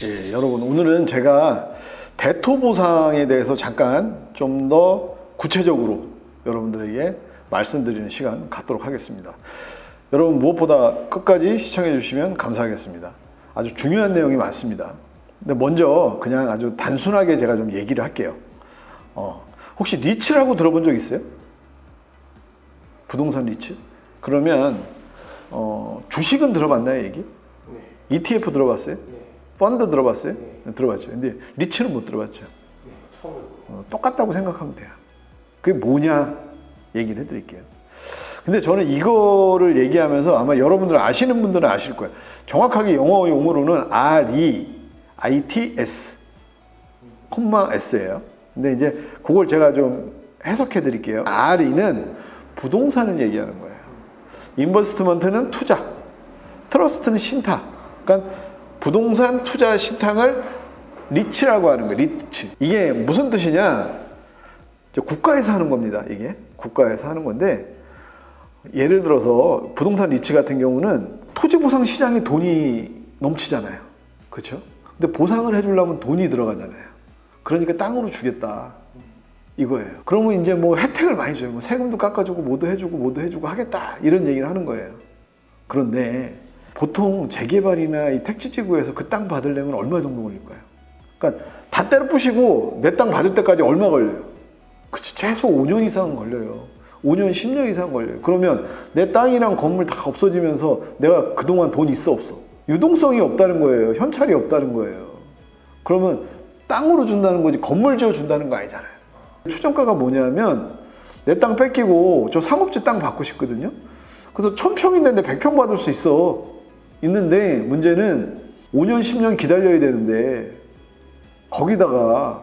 예, 여러분 오늘은 제가 대토보상에 대해서 잠깐 좀 더 구체적으로 여러분들에게 말씀드리는 시간 갖도록 하겠습니다. 여러분 무엇보다 끝까지 시청해 주시면 감사하겠습니다. 아주 중요한 내용이 많습니다. 근데 먼저 그냥 아주 단순하게 제가 좀 얘기를 할게요. 혹시 리츠라고 들어본 적 있어요? 부동산 리츠? 그러면 주식은 들어봤나요, 얘기? 네. ETF 들어봤어요? 네. 펀드 들어봤어요? 네. 들어봤죠. 근데 리츠는 못 들어봤죠. 네. 처음으로. 똑같다고 생각하면 돼요. 그게 뭐냐 얘기를 해드릴게요. 근데 저는 이거를 얘기하면서 아마 여러분들 아시는 분들은 아실 거예요. 정확하게 영어 용어로는 REITs, 콤마 S예요. 근데 이제 그걸 제가 좀 해석해 드릴게요. RE는 부동산을 얘기하는 거예요. 인버스트먼트는 투자, 트러스트는 신탁. 그러니까 부동산 투자 신탁을 리츠라고 하는 거예요. 리츠. 이게 무슨 뜻이냐? 국가에서 하는 겁니다. 이게 국가에서 하는 건데, 예를 들어서 부동산 리츠 같은 경우는 토지 보상 시장에 돈이 넘치잖아요. 그렇죠? 근데 보상을 해주려면 돈이 들어가잖아요. 그러니까 땅으로 주겠다 이거예요. 그러면 이제 뭐 혜택을 많이 줘요. 뭐 세금도 깎아주고 뭐도 해주고 하겠다 이런 얘기를 하는 거예요. 그런데 보통 재개발이나 이 택지지구에서 그 땅 받으려면 얼마 정도 걸릴까요? 그러니까 다 때려 부시고 내 땅 받을 때까지 얼마 걸려요? 그치, 최소 5년 이상 걸려요. 5년, 10년 이상 걸려요. 그러면 내 땅이랑 건물 다 없어지면서 내가 그동안 돈 있어 없어? 유동성이 없다는 거예요. 현찰이 없다는 거예요. 그러면 땅으로 준다는 거지 건물 지어 준다는 거 아니잖아요. 추정가가 뭐냐면 내 땅 뺏기고 저 상업지 땅 받고 싶거든요. 그래서 1000평인데 100평 받을 수 있는데 문제는 5년, 10년 기다려야 되는데 거기다가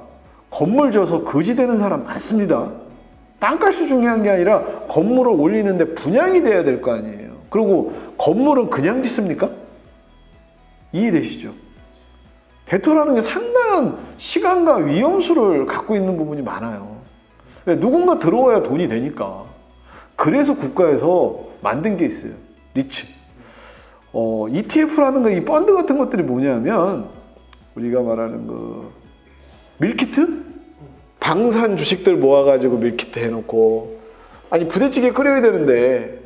건물 지어서 거지 되는 사람 많습니다. 땅값이 중요한 게 아니라 건물을 올리는데 분양이 돼야 될 거 아니에요. 그리고 건물은 그냥 짓습니까? 이해되시죠? 대토라는 게 상당한 시간과 위험수를 갖고 있는 부분이 많아요. 누군가 들어와야 돈이 되니까. 그래서 국가에서 만든 게 있어요. 리츠. ETF라는 거, 이 펀드 같은 것들이 뭐냐면 우리가 말하는 그 밀키트? 방산 주식들 모아가지고 밀키트 해놓고, 아니 부대찌개 끓여야 되는데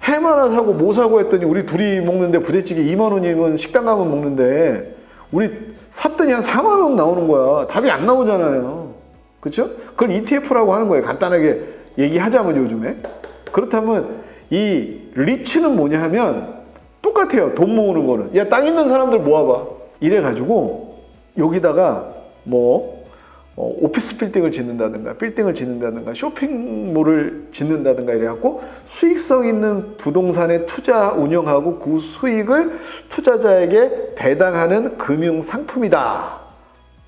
햄 하나 사고 뭐 사고 했더니 우리 둘이 먹는데 부대찌개 2만 원이면 식당 가면 먹는데 우리 샀더니 한 4만 원 나오는 거야. 답이 안 나오잖아요. 그렇죠? 그걸 ETF라고 하는 거예요. 간단하게 얘기하자면 요즘에. 그렇다면 이 리츠는 뭐냐 하면 똑같아요. 돈 모으는 거는. 야, 땅 있는 사람들 모아봐. 이래가지고 여기다가 뭐 오피스 빌딩을 짓는다든가 쇼핑몰을 짓는다든가 이래갖고 수익성 있는 부동산에 투자 운영하고 그 수익을 투자자에게 배당하는 금융 상품이다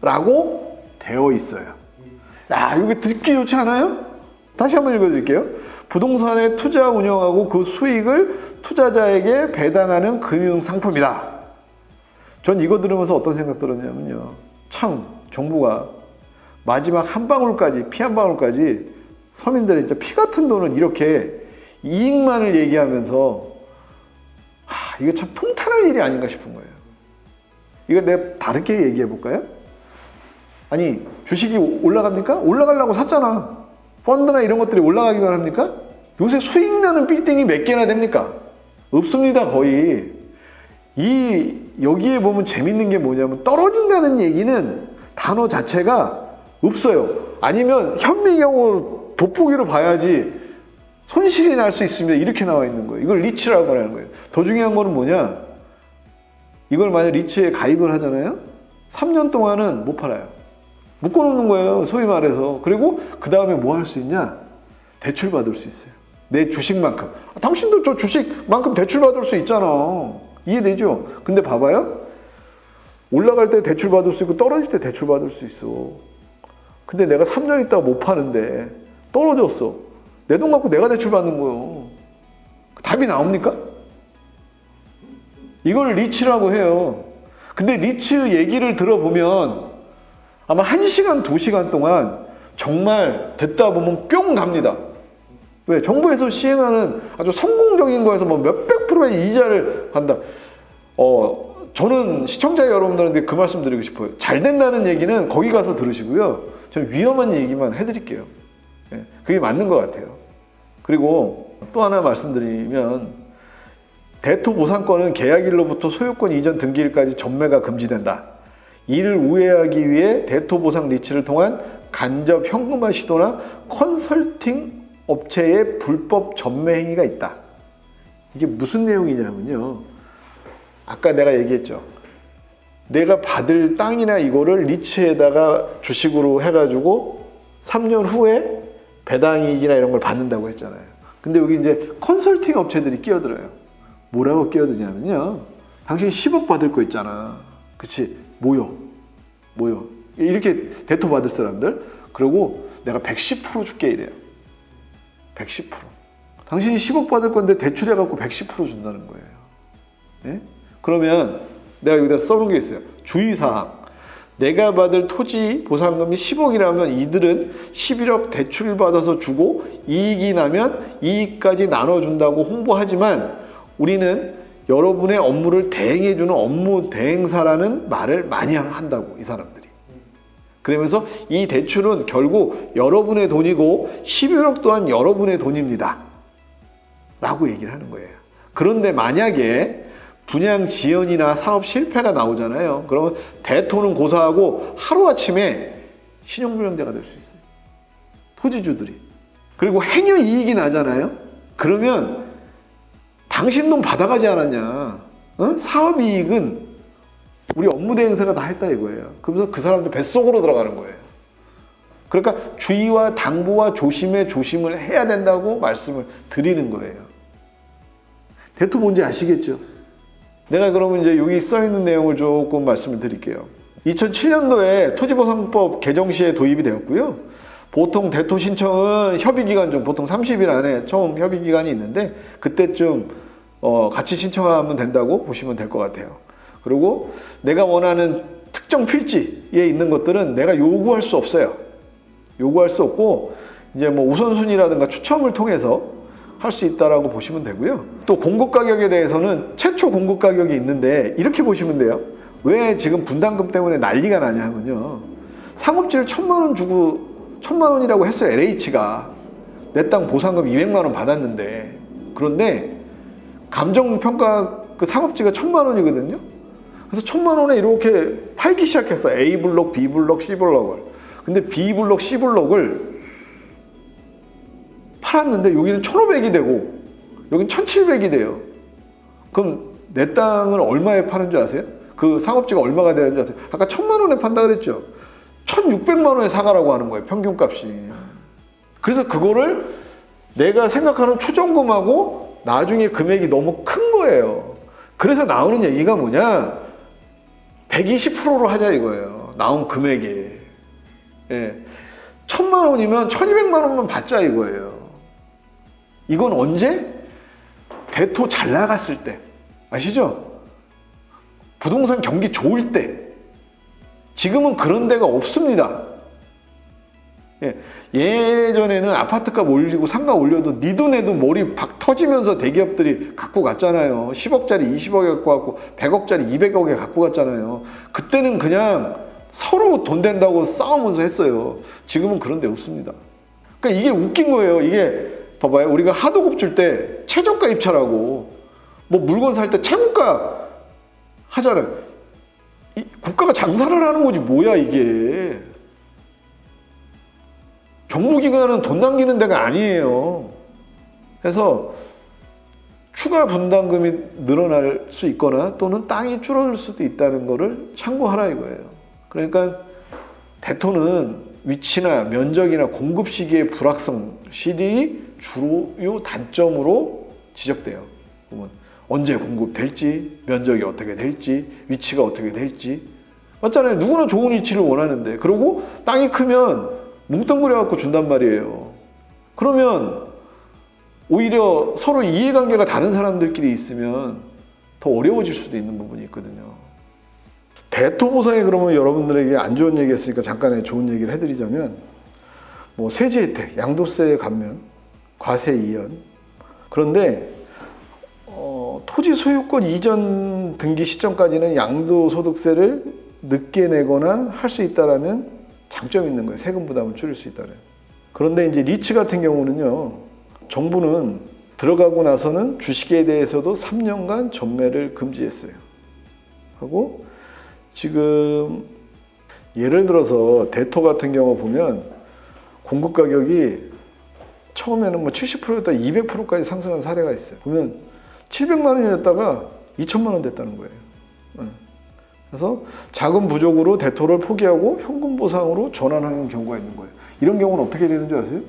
라고 되어 있어요. 야, 이게 듣기 좋지 않아요? 다시 한번 읽어드릴게요. 부동산에 투자 운영하고 그 수익을 투자자에게 배당하는 금융 상품이다. 전 이거 들으면서 어떤 생각 들었냐면요, 참 정부가 마지막 한 방울까지, 피 한 방울까지 서민들의 진짜 피 같은 돈을 이렇게 이익만을 얘기하면서, 이게 참 통탄할 일이 아닌가 싶은 거예요. 이거 내가 다르게 얘기해 볼까요? 아니, 주식이 올라갑니까? 올라가려고 샀잖아. 펀드나 이런 것들이 올라가기만 합니까? 요새 수익 나는 빌딩이 몇 개나 됩니까? 없습니다, 거의. 여기에 보면 재밌는 게 뭐냐면, 떨어진다는 얘기는 단어 자체가 없어요. 아니면 현미경으로 돋보기로 봐야지 손실이 날 수 있습니다. 이렇게 나와 있는 거예요. 이걸 리츠라고 하는 거예요. 더 중요한 거는 뭐냐? 이걸 만약 리츠에 가입을 하잖아요? 3년 동안은 못 팔아요. 묶어놓는 거예요. 소위 말해서. 그리고 그 다음에 뭐 할 수 있냐? 대출 받을 수 있어요. 내 주식만큼. 당신도 저 주식만큼 대출 받을 수 있잖아. 이해되죠? 근데 봐봐요. 올라갈 때 대출 받을 수 있고 떨어질 때 대출 받을 수 있어. 근데 내가 3년 있다가 못 파는데 떨어졌어. 내 돈 갖고 내가 대출 받는 거예요. 답이 나옵니까? 이걸 리츠라고 해요. 근데 리츠 얘기를 들어보면 아마 1시간, 2시간 동안 정말 듣다 보면 뿅 갑니다. 왜? 정부에서 시행하는 아주 성공적인 거에서 뭐 몇백 프로의 이자를 한다. 저는 시청자 여러분들한테 그 말씀 드리고 싶어요. 잘 된다는 얘기는 거기 가서 들으시고요. 저는 위험한 얘기만 해드릴게요. 예, 그게 맞는 것 같아요. 그리고 또 하나 말씀드리면 대토보상권은 계약일로부터 소유권 이전 등기일까지 전매가 금지된다. 이를 우회하기 위해 대토보상 리츠를 통한 간접 현금화 시도나 컨설팅 업체의 불법 전매 행위가 있다. 이게 무슨 내용이냐면요. 아까 내가 얘기했죠. 내가 받을 땅이나 이거를 리츠에다가 주식으로 해가지고 3년 후에 배당이익이나 이런 걸 받는다고 했잖아요. 근데 여기 이제 컨설팅 업체들이 끼어들어요. 뭐라고 끼어드냐면요. 당신 10억 받을 거 있잖아. 그치? 모여. 이렇게 대토 받을 사람들. 그리고 내가 110% 줄게 이래요. 110%. 당신이 10억 받을 건데 대출해갖고 110% 준다는 거예요. 예? 그러면 내가 여기다 써놓은 게 있어요. 주의사항. 내가 받을 토지 보상금이 10억이라면 이들은 11억 대출을 받아서 주고 이익이 나면 이익까지 나눠준다고 홍보하지만 우리는 여러분의 업무를 대행해주는 업무 대행사라는 말을 많이 한다고, 이 사람들이. 그러면서 이 대출은 결국 여러분의 돈이고 11억 또한 여러분의 돈입니다. 라고 얘기를 하는 거예요. 그런데 만약에 분양 지연이나 사업 실패가 나오잖아요. 그러면 대토는 고사하고 하루아침에 신용불량자가 될 수 있어요. 토지주들이. 그리고 행여 이익이 나잖아요. 그러면 당신 돈 받아가지 않았냐. 어? 사업이익은 우리 업무대행사가 다 했다 이거예요. 그러면서 그 사람들 뱃속으로 들어가는 거예요. 그러니까 주의와 당부와 조심을 해야 된다고 말씀을 드리는 거예요. 대토 뭔지 아시겠죠? 내가 그러면 이제 여기 써있는 내용을 조금 말씀을 드릴게요. 2007년도에 토지보상법 개정 시에 도입이 되었고요. 보통 대토 신청은 협의기간 중 보통 30일 안에 처음 협의기간이 있는데 그때쯤 같이 신청하면 된다고 보시면 될 것 같아요. 그리고 내가 원하는 특정 필지에 있는 것들은 내가 요구할 수 없어요. 요구할 수 없고 이제 뭐 우선순위라든가 추첨을 통해서 할 수 있다라고 보시면 되고요. 또 공급 가격에 대해서는 최초 공급 가격이 있는데 이렇게 보시면 돼요. 왜 지금 분담금 때문에 난리가 나냐 하면요. 상업지를 1,000만 원 주고 1,000만 원이라고 했어요. LH가 내 땅 보상금 200만 원 받았는데 그런데 감정평가 그 상업지가 1,000만 원이거든요. 그래서 1,000만 원에 이렇게 팔기 시작했어. A블록, B블록, C블록을. 근데 B블록, C블록을 팔았는데 여기는 1,500이 되고 여기는 1,700이 돼요. 그럼 내 땅을 얼마에 파는 줄 아세요? 그 상업지가 얼마가 되는 줄 아세요? 아까 1,000만 원에 판다 그랬죠? 1,600만 원에 사가라고 하는 거예요. 평균값이. 그래서 그거를 내가 생각하는 추정금하고 나중에 금액이 너무 큰 거예요. 그래서 나오는 얘기가 뭐냐? 120%로 하자 이거예요. 나온 금액이. 예. 1,000만 원이면 1,200만 원만 받자 이거예요. 이건 언제? 대토 잘 나갔을 때. 아시죠? 부동산 경기 좋을 때. 지금은 그런 데가 없습니다. 예. 예전에는 아파트값 올리고 상가 올려도 니도 내도 머리 박 터지면서 대기업들이 갖고 갔잖아요. 10억짜리 20억에 갖고 갔고 100억짜리 200억에 갖고 갔잖아요. 그때는 그냥 서로 돈 된다고 싸우면서 했어요. 지금은 그런 데 없습니다. 그러니까 이게 웃긴 거예요. 이게 봐봐요. 우리가 하도급 줄 때 최저가 입찰하고 뭐 물건 살 때 최고가 하잖아요. 국가가 장사를 하는 거지 뭐야 이게. 정부기관은 돈 남기는 데가 아니에요. 그래서 추가 분담금이 늘어날 수 있거나 또는 땅이 줄어들 수도 있다는 거를 참고하라 이거예요. 그러니까 대토는 위치나 면적이나 공급 시기의 불확성 실이 주요 단점으로 지적돼요. 보면 언제 공급될지, 면적이 어떻게 될지, 위치가 어떻게 될지. 맞잖아요. 누구나 좋은 위치를 원하는데 그리고 땅이 크면 뭉뚱그려 갖고 준단 말이에요. 그러면 오히려 서로 이해관계가 다른 사람들끼리 있으면 더 어려워질 수도 있는 부분이 있거든요. 대토보상에 그러면 여러분들에게 안 좋은 얘기 했으니까 잠깐의 좋은 얘기를 해드리자면 뭐 세제 혜택, 양도세 감면, 과세 이연. 그런데 토지 소유권 이전 등기 시점까지는 양도소득세를 늦게 내거나 할 수 있다라는 장점이 있는 거예요. 세금 부담을 줄일 수 있다는. 그런데 이제 리츠 같은 경우는요, 정부는 들어가고 나서는 주식에 대해서도 3년간 전매를 금지했어요. 하고 지금 예를 들어서 대토 같은 경우 보면 공급 가격이 처음에는 뭐 70%였다 200%까지 상승한 사례가 있어요. 보면 700만 원이었다가 2천만 원 됐다는 거예요. 그래서 자금 부족으로 대토를 포기하고 현금 보상으로 전환하는 경우가 있는 거예요. 이런 경우는 어떻게 되는 줄 아세요?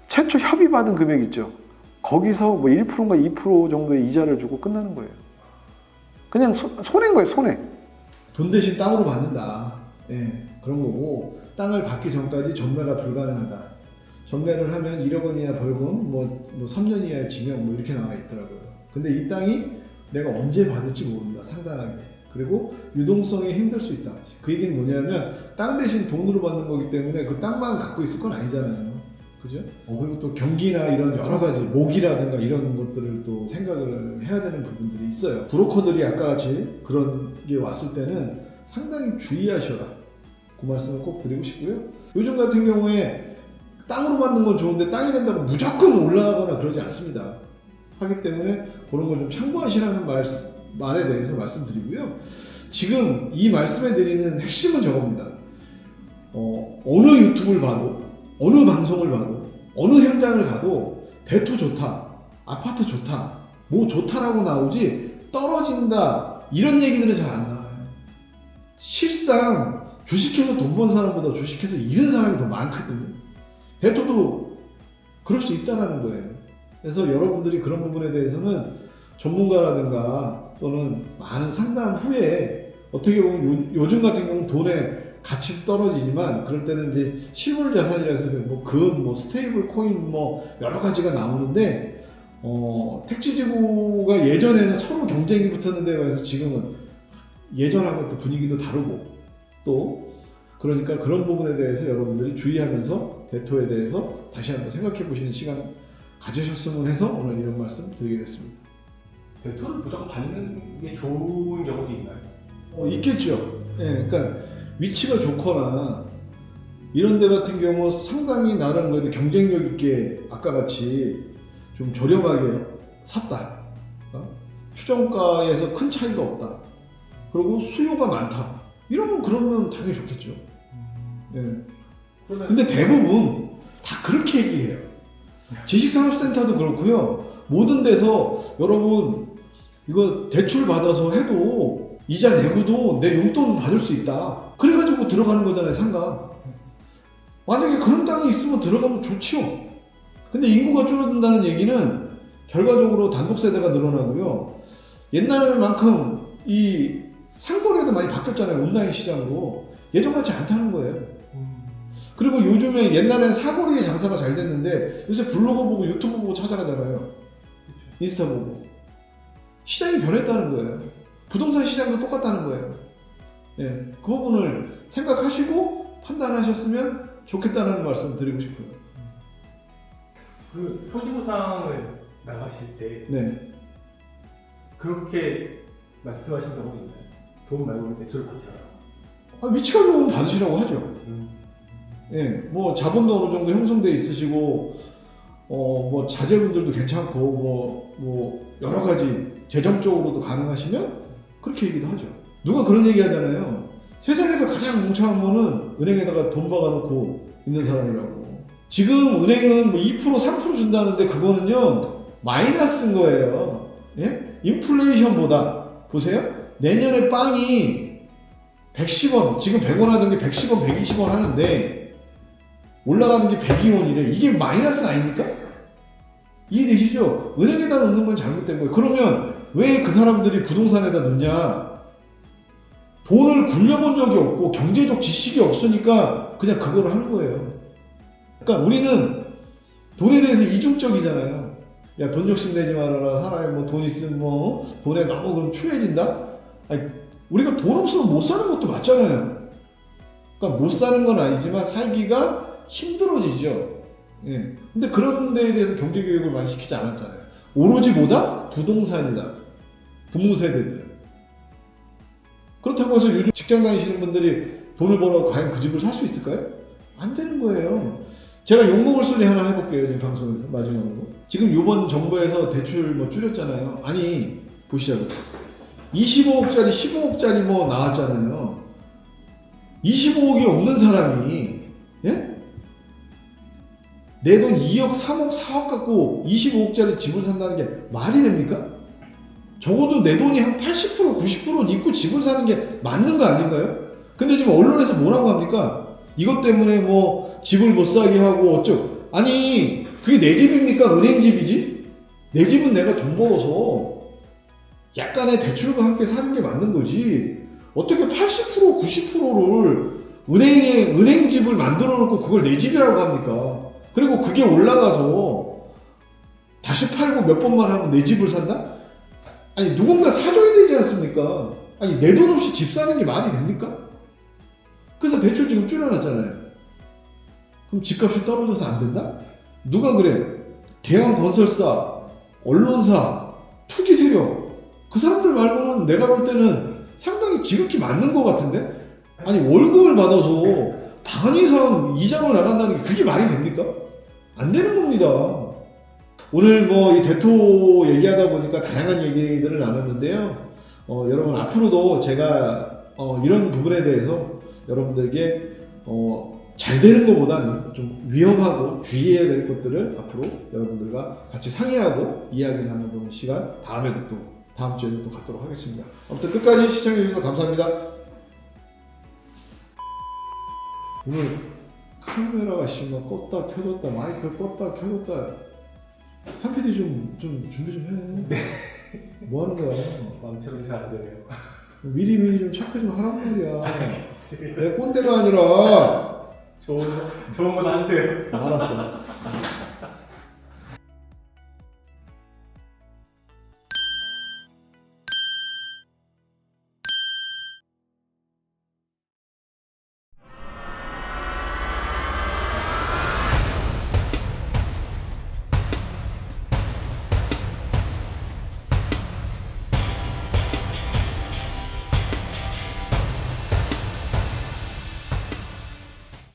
최초 협의받은 금액 있죠. 거기서 뭐 1%인가 2% 정도의 이자를 주고 끝나는 거예요. 그냥 손해인 거예요, 손해. 돈 대신 땅으로 받는다. 예, 그런 거고 땅을 받기 전까지 전매가 불가능하다. 전매를 하면 1억 원 이하 벌금, 뭐 3년 이하의 징역 뭐 이렇게 나와 있더라고요. 근데 이 땅이 내가 언제 받을지 모른다, 상당하게. 그리고 유동성이 힘들 수 있다. 그 얘기는 뭐냐면 땅 대신 돈으로 받는 거기 때문에 그 땅만 갖고 있을 건 아니잖아요. 그죠? 그리고 또 경기나 이런 여러 가지 모기라든가 이런 것들을 또 생각을 해야 되는 부분들이 있어요. 브로커들이 아까 같이 그런 게 왔을 때는 상당히 주의하셔라. 그 말씀을 꼭 드리고 싶고요. 요즘 같은 경우에 땅으로 받는 건 좋은데 땅이 된다고 무조건 올라가거나 그러지 않습니다. 하기 때문에 그런 걸 좀 참고하시라는 말에 대해서 말씀드리고요. 지금 이 말씀해 드리는 핵심은 저겁니다. 어느 유튜브를 봐도 어느 방송을 봐도 어느 현장을 가도 대토 좋다, 아파트 좋다, 뭐 좋다라고 나오지 떨어진다 이런 얘기들은 잘 안 나와요. 실상 주식해서 돈 번 사람보다 주식해서 잃은 사람이 더 많거든요. 대토도 그럴 수 있다는 거예요. 그래서 여러분들이 그런 부분에 대해서는 전문가라든가 또는 많은 상담 후에 어떻게 보면 요즘 같은 경우는 돈의 가치 떨어지지만 그럴 때는 이제 실물 자산이라서 뭐 금, 뭐 스테이블 코인 뭐 여러 가지가 나오는데 택지지구가 예전에는 서로 경쟁이 붙었는데 그래서 지금은 예전하고 또 분위기도 다르고 또 그러니까 그런 부분에 대해서 여러분들이 주의하면서 대토에 대해서 다시 한번 생각해 보시는 시간 가지셨으면 해서 오늘 이런 말씀 드리게 됐습니다. 대토를 무조건 받는 게 좋은 경우도 있나요? 있겠죠. 예, 그러니까 위치가 좋거나 이런 데 같은 경우 상당히 나름 그래도 경쟁력 있게 아까 같이 좀 저렴하게 샀다. 추정가에서 큰 차이가 없다. 그리고 수요가 많다. 이러면 그러면 당연히 좋겠죠. 예. 근데 대부분 다 그렇게 얘기해요. 지식산업센터도 그렇고요. 모든 데서 여러분 이거 대출 받아서 해도 이자 내고도 내 용돈 받을 수 있다. 그래가지고 들어가는 거잖아요, 상가. 만약에 그런 땅이 있으면 들어가면 좋지요. 근데 인구가 줄어든다는 얘기는 결과적으로 단독세대가 늘어나고요. 옛날만큼 이 상거래도 많이 바뀌었잖아요, 온라인 시장으로. 예전같이 않다는 거예요. 그리고 요즘에 옛날에는 사거리 장사가 잘 됐는데 요새 블로그 보고 유튜브 보고 찾아가잖아요. 인스타 보고. 시장이 변했다는 거예요. 부동산 시장도 똑같다는 거예요. 예, 그 부분을 생각하시고 판단하셨으면 좋겠다는 말씀 드리고 싶어요. 그 표지보상을 나가실 때 네. 그렇게 말씀하신 경우 있나요? 돈 말고 대출을 받지 않아요? 위치가 좋으면 받으시라고 하죠. 예, 뭐 자본도 어느 정도 형성돼 있으시고, 뭐 자제분들도 괜찮고, 뭐 여러 가지 재정적으로도 가능하시면 그렇게 얘기도 하죠. 누가 그런 얘기 하잖아요. 세상에서 가장 멍청한 거는 은행에다가 돈 박아놓고 있는 사람이라고. 지금 은행은 뭐 2% 3% 준다는데 그거는요 마이너스인 거예요. 예? 인플레이션보다 보세요. 내년에 빵이 110원, 지금 100원 하던 게 110원, 120원 하는데 올라가는 게 102원이래. 이게 마이너스 아닙니까? 이해되시죠? 은행에다 넣는 건 잘못된 거예요. 그러면 왜 그 사람들이 부동산에다 넣냐? 돈을 굴려본 적이 없고 경제적 지식이 없으니까 그냥 그걸 하는 거예요. 그러니까 우리는 돈에 대해서 이중적이잖아요. 야, 돈 욕심 내지 말아라. 사람이 뭐 돈 있으면 뭐 돈에 너무 그럼 추해진다? 아니, 우리가 돈 없으면 못 사는 것도 맞잖아요. 그러니까 못 사는 건 아니지만 살기가 힘들어지죠. 예. 근데 그런 데에 대해서 경제교육을 많이 시키지 않았잖아요. 오로지 뭐다? 부동산이다. 부모 세대들은. 그렇다고 해서 요즘 직장 다니시는 분들이 돈을 벌어 과연 그 집을 살 수 있을까요? 안 되는 거예요. 제가 욕먹을 소리 하나 해볼게요. 지금 방송에서 마지막으로. 지금 요번 정부에서 대출 뭐 줄였잖아요. 아니 보시자고요. 25억짜리 15억짜리 뭐 나왔잖아요. 25억이 없는 사람이 예? 내 돈 2억 3억 4억 갖고 25억짜리 집을 산다는 게 말이 됩니까? 적어도 내 돈이 한 80% 90%는 있고 집을 사는 게 맞는 거 아닌가요? 근데 지금 언론에서 뭐라고 합니까? 이것 때문에 뭐 집을 못 사게 하고 어쩌고. 아니 그게 내 집입니까? 은행집이지? 내 집은 내가 돈 벌어서 약간의 대출과 함께 사는 게 맞는 거지. 어떻게 80% 90%를 은행집을 만들어 놓고 그걸 내 집이라고 합니까? 그리고 그게 올라가서 다시 팔고 몇 번만 하면 내 집을 산다? 아니 누군가 사줘야 되지 않습니까? 아니 내 돈 없이 집 사는 게 말이 됩니까? 그래서 대출 지금 줄여놨잖아요. 그럼 집값이 떨어져서 안 된다? 누가 그래? 대형 건설사, 언론사, 투기 세력 그 사람들 말고는 내가 볼 때는 상당히 지극히 맞는 것 같은데? 아니 월급을 받아서 반 이상 이자로 나간다는 게 그게 말이 됩니까? 안 되는 겁니다. 오늘 뭐 이 대토 얘기하다 보니까 다양한 얘기들을 나눴는데요. 여러분 앞으로도 제가 이런 부분에 대해서 여러분들께 잘 되는 것보다는 좀 위험하고 주의해야 될 것들을 앞으로 여러분들과 같이 상의하고 이야기 나눠보는 시간 다음에도 또 다음 주에도 또 갖도록 하겠습니다. 아무튼 끝까지 시청해주셔서 감사합니다. 오늘 카메라가 씨막 껐다 켜졌다 마이크 껐다 켜졌다 한 PD 좀 준비 좀 해. 뭐 하는 거야? 마음처럼 잘 안 되네요. 미리 좀 체크 좀 하란 말이야. 알겠습니다. 내 꼰대가 아니라. 좋은 거 하세요. 알았어.